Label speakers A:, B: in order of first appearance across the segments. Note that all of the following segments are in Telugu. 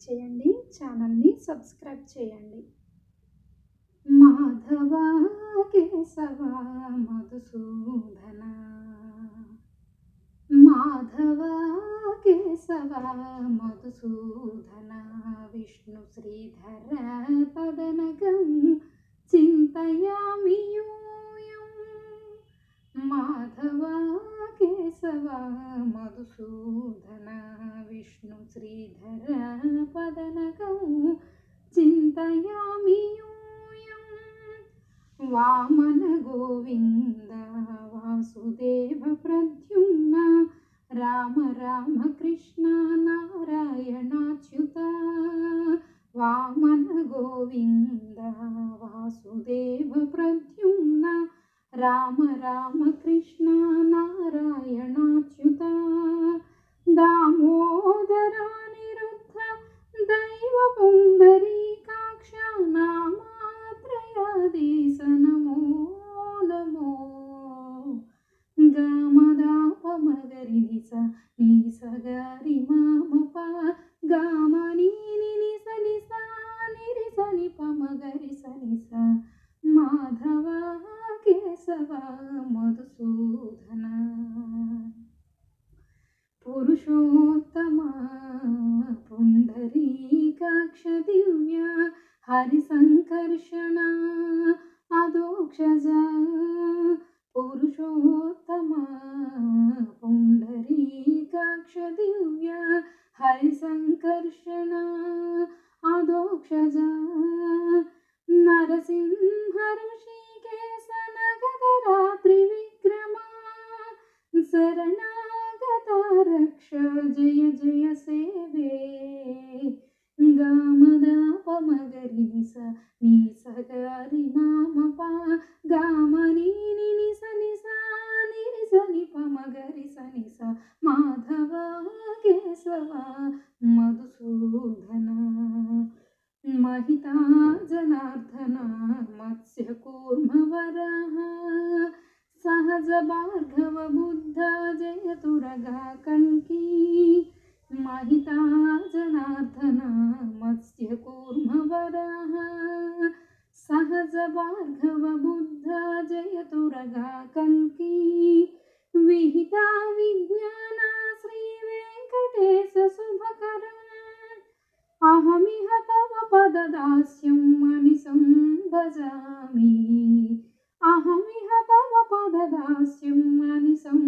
A: చేయండి. ఛానల్‌ని సబ్స్క్రైబ్ చేయండి. మాధవ కేశవ మధుసూదన, మాధవ కేశవ మధుసూదన, విష్ణు శ్రీధర పదనగం చింతయామి యూయం. మాధవ కేశవ మధుసూదన, విష్ణు శ్రీధర పదనగం చింతయామి యూయం. వామన గోవింద వాసుదేవ ప్రద్యుమ్న, రామ రామ కృష్ణ నారాయణాచ్యుత. వామన గోవింద వాసుదేవ ప్రద్యుమ్న, రామ రామ కృష్ణ నారాయణాచ్యుత. దామోదర నిరుద్ధ దైవ పుండరీకాక్ష, నామాత్రయాధీశ నమో నమో. గమదాపమగరి నిస నిస గరి మమ గమని నిస నిస నిరిస నిపమగరి స నిస. మాధవ కేశవ మధుసూదన, పురుషోత్తమ పుండరీకాక్ష దివ్య హరి సంకర్షణ అదోక్షజ. పురుషోత్తమ పుండరీకాక్ష దివ్య హరి సంకర్షణ అదోక్షజ. నరసింహ ఋషికేశ నగధర త్రివిక్రమ, శరణాగత రక్ష జయ జయ సేవే. గమదాపమగరి నిస నిస గరి మమ గమని నిస నిస నిరిస నిపమగరి స నిస. మాధవ కేశవ మధుసూదన, మహితా జనార్దన మత్స్య కూర్మ వరాహ, సహజ భార్గవ బుద్ధ జయతురగా కంకి. మహితా జనార్దన మత్స్య కూర్మ వరాహ, సహజ భార్గవ బుద్ధ జయతురగా కంకి. విహిత విజ్ఞాన శ్రీ వెంకటేశ శుభకరం, అహమిహ తవ పదదాస్యం మనిసం భజామి. అహమిహ తవ పదదాస్యం మనిసం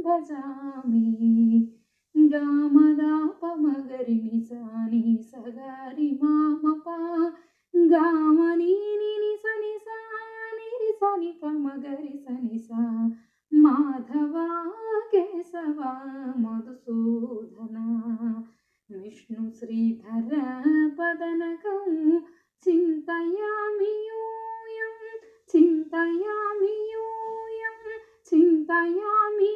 A: భజామి. గమదాపమగరి నిస నిస గరి మమ గమని నిస నిస నిరిస నిపమగరి స నిస. మాధవ కేశవ మధుసూదన, విష్ణు శ్రీధర పదనగం చింతయామి యూయం. చింతయామి యూయం, చింతయామి